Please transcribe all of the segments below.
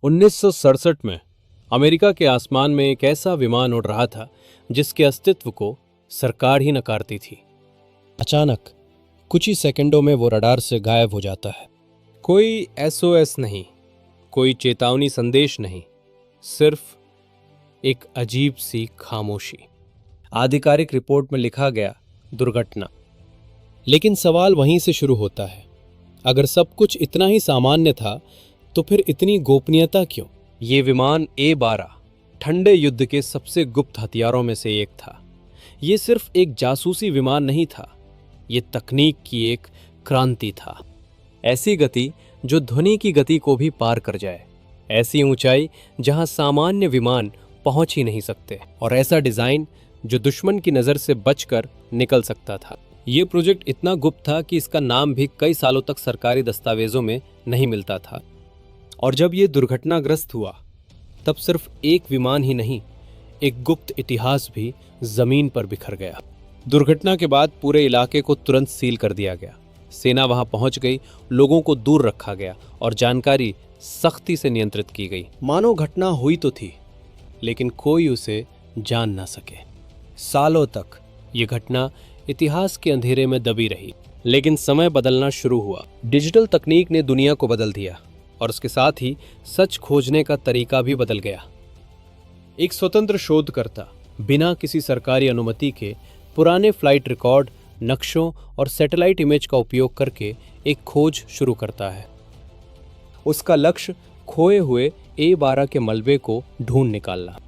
1967 में अमेरिका के आसमान में एक ऐसा विमान उड़ रहा था जिसके अस्तित्व को सरकार ही नकारती थी। अचानक कुछ ही सेकंडों में वो रडार से गायब हो जाता है। कोई SOS नहीं, कोई चेतावनी संदेश नहीं, सिर्फ एक अजीब सी खामोशी। आधिकारिक रिपोर्ट में लिखा गया दुर्घटना। लेकिन सवाल वहीं से शुरू होता है, अगर सब कुछ इतना ही सामान्य था तो फिर इतनी गोपनीयता क्यों? ये विमान A-12 ठंडे युद्ध के सबसे गुप्त हथियारों में से एक था। ये सिर्फ एक जासूसी विमान नहीं था, ये तकनीक की एक क्रांति था। ऐसी गति जो ध्वनि की गति को भी पार कर जाए, ऐसी ऊंचाई जहां सामान्य विमान पहुंच ही नहीं सकते, और ऐसा डिजाइन जो दुश्मन की नजर से बचकर निकल सकता था। ये प्रोजेक्ट इतना गुप्त था कि इसका नाम भी कई सालों तक सरकारी दस्तावेजों में नहीं मिलता था। और जब ये दुर्घटनाग्रस्त हुआ तब सिर्फ एक विमान ही नहीं, एक गुप्त इतिहास भी जमीन पर बिखर गया। दुर्घटना के बाद पूरे इलाके को तुरंत सील कर दिया गया। सेना वहां पहुंच गई, लोगों को दूर रखा गया और जानकारी सख्ती से नियंत्रित की गई। मानो घटना हुई तो थी, लेकिन कोई उसे जान ना सके। सालों तक ये घटना इतिहास के अंधेरे में दबी रही। लेकिन समय बदलना शुरू हुआ। डिजिटल तकनीक ने दुनिया को बदल दिया और उसके साथ ही सच खोजने का तरीका भी बदल गया। एक स्वतंत्र शोधकर्ता बिना किसी सरकारी अनुमति के पुराने फ्लाइट रिकॉर्ड, नक्शों और सैटेलाइट इमेज का उपयोग करके एक खोज शुरू करता है। उसका लक्ष्य खोए हुए A-12 के मलबे को ढूंढ निकालना।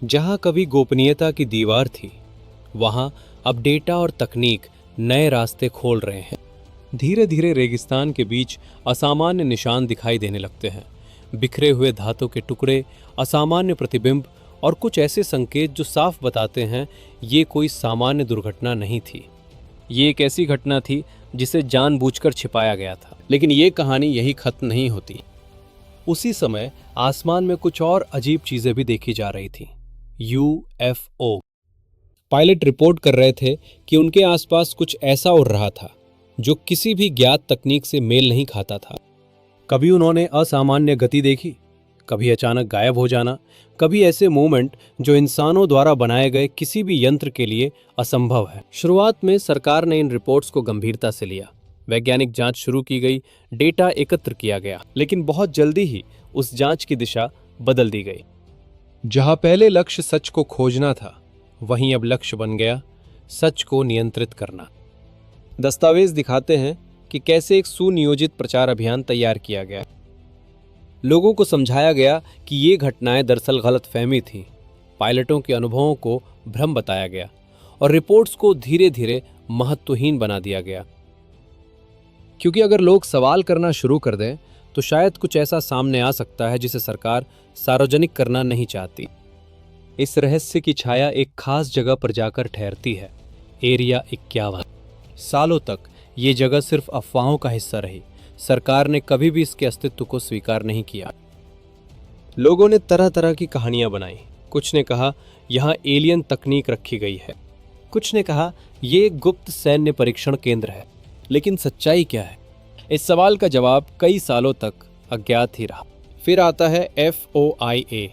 जहां कभी गोपनीयता की दीवार थी, वहां अब डेटा और तकनीक नए रास्ते खोल रहे हैं। धीरे धीरे रेगिस्तान के बीच असामान्य निशान दिखाई देने लगते हैं। बिखरे हुए धातु के टुकड़े, असामान्य प्रतिबिंब और कुछ ऐसे संकेत जो साफ बताते हैं ये कोई सामान्य दुर्घटना नहीं थी। ये एक ऐसी घटना थी जिसे जानबूझकर छिपाया गया था। लेकिन ये कहानी यही खत्म नहीं होती। उसी समय आसमान में कुछ और अजीब चीजें भी देखी जा रही थी। UFO। पायलट रिपोर्ट कर रहे थे कि उनके आसपास कुछ ऐसा उड़ रहा था जो किसी भी ज्ञात तकनीक से मेल नहीं खाता था। कभी उन्होंने असामान्य गति देखी, कभी अचानक गायब हो जाना, कभी ऐसे मूवमेंट जो इंसानों द्वारा बनाए गए किसी भी यंत्र के लिए असंभव है। शुरुआत में सरकार ने इन रिपोर्ट्स को गंभीरता से लिया। वैज्ञानिक जांच शुरू की गई, डेटा एकत्र किया गया, लेकिन बहुत जल्दी ही उस जांच की दिशा बदल दी गई। जहां पहले लक्ष्य सच को खोजना था, वहीं अब लक्ष्य बन गया सच को नियंत्रित करना। दस्तावेज दिखाते हैं कि कैसे एक सुनियोजित प्रचार अभियान तैयार किया गया। लोगों को समझाया गया कि ये घटनाएं दरअसल गलतफहमी थी। पायलटों के अनुभवों को भ्रम बताया गया और रिपोर्ट्स को धीरे धीरे महत्वहीन बना दिया गया। क्योंकि अगर लोग सवाल करना शुरू कर दें तो शायद कुछ ऐसा सामने आ सकता है जिसे सरकार सार्वजनिक करना नहीं चाहती। इस रहस्य की छाया एक खास जगह पर जाकर ठहरती है, एरिया 51। सालों तक ये जगह सिर्फ अफवाहों का हिस्सा रही। सरकार ने कभी भी इसके अस्तित्व को स्वीकार नहीं किया। लोगों ने तरह तरह की कहानियां बनाई। कुछ ने कहा यहाँ एलियन तकनीक रखी गई है, कुछ ने कहा ये एक गुप्त सैन्य परीक्षण केंद्र है। लेकिन सच्चाई क्या है? इस सवाल का जवाब कई सालों तक अज्ञात ही रहा। फिर आता है FOIA,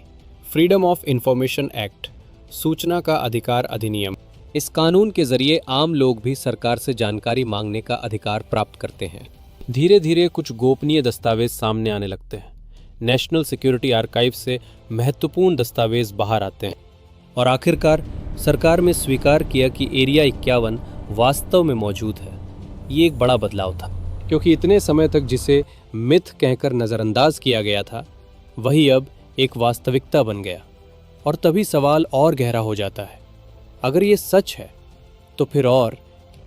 freedom of information act, सूचना का अधिकार अधिनियम। इस कानून के जरिए आम लोग भी सरकार से जानकारी मांगने का अधिकार प्राप्त करते हैं। धीरे धीरे कुछ गोपनीय दस्तावेज सामने आने लगते हैं। नेशनल सिक्योरिटी आर्काइव से महत्वपूर्ण दस्तावेज बाहर आते हैं और आखिरकार सरकार में स्वीकार किया कि एरिया 51 वास्तव में मौजूद है। ये एक बड़ा बदलाव था, क्योंकि इतने समय तक जिसे मिथ कहकर नज़रअंदाज किया गया था, वही अब एक वास्तविकता बन गया। और तभी सवाल और गहरा हो जाता है, अगर ये सच है तो फिर और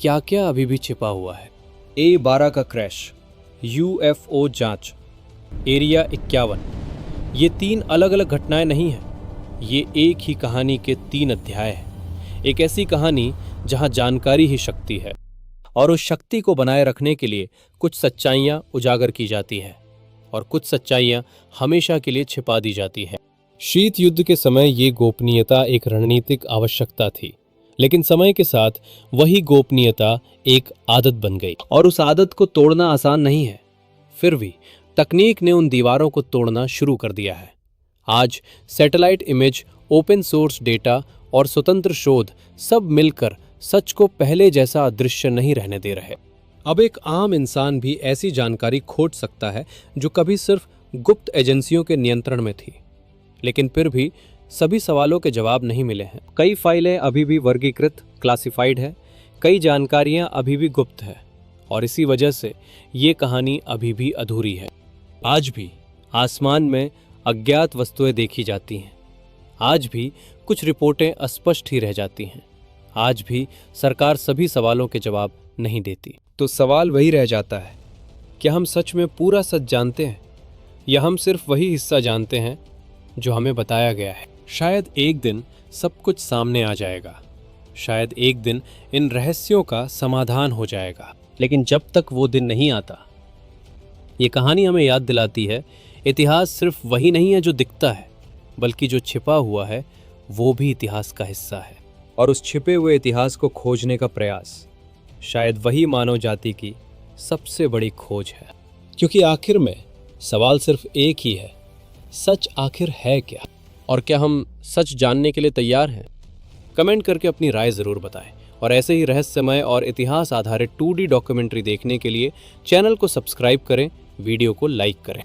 क्या क्या अभी भी छिपा हुआ है। A-12 का क्रैश, UFO जांच, एरिया 51, ये 3 अलग अलग घटनाएं नहीं हैं। ये एक ही कहानी के 3 अध्याय हैं। एक ऐसी कहानी जहां जानकारी ही शक्ति है और उस शक्ति को बनाए रखने के लिए कुछ सच्चाइयां उजागर की जाती हैं और कुछ सच्चाइयां हमेशा के लिए छिपा दी जाती हैं। शीत युद्ध के समय ये गोपनीयता एक रणनीतिक आवश्यकता थी, लेकिन समय के साथ वही गोपनीयता एक आदत बन गई और उस आदत को तोड़ना आसान नहीं है। फिर भी तकनीक ने उन दीवारों को तोड़ना शुरू कर दिया है। आज satellite image, open source data और स्वतंत्र शोध सब मिलकर सच को पहले जैसा अदृश्य नहीं रहने दे रहे। अब एक आम इंसान भी ऐसी जानकारी खोज सकता है जो कभी सिर्फ गुप्त एजेंसियों के नियंत्रण में थी। लेकिन फिर भी सभी सवालों के जवाब नहीं मिले हैं। कई फाइलें अभी भी वर्गीकृत, क्लासिफाइड है, कई जानकारियां अभी भी गुप्त है, और इसी वजह से ये कहानी अभी भी अधूरी है। आज भी आसमान में अज्ञात वस्तुएं देखी जाती हैं। आज भी कुछ रिपोर्टें अस्पष्ट ही रह जाती हैं। आज भी सरकार सभी सवालों के जवाब नहीं देती। तो सवाल वही रह जाता है, क्या हम सच में पूरा सच जानते हैं, या हम सिर्फ वही हिस्सा जानते हैं जो हमें बताया गया है? शायद एक दिन सब कुछ सामने आ जाएगा। शायद एक दिन इन रहस्यों का समाधान हो जाएगा। लेकिन जब तक वो दिन नहीं आता, ये कहानी हमें याद दिलाती है, इतिहास सिर्फ वही नहीं है जो दिखता है, बल्कि जो छिपा हुआ है वो भी इतिहास का हिस्सा है। और उस छिपे हुए इतिहास को खोजने का प्रयास शायद वही मानव जाति की सबसे बड़ी खोज है। क्योंकि आखिर में सवाल सिर्फ एक ही है, सच आखिर है क्या? और क्या हम सच जानने के लिए तैयार हैं? कमेंट करके अपनी राय ज़रूर बताएं। और ऐसे ही रहस्यमय और इतिहास आधारित 2D डॉक्यूमेंट्री देखने के लिए चैनल को सब्सक्राइब करें, वीडियो को लाइक करें।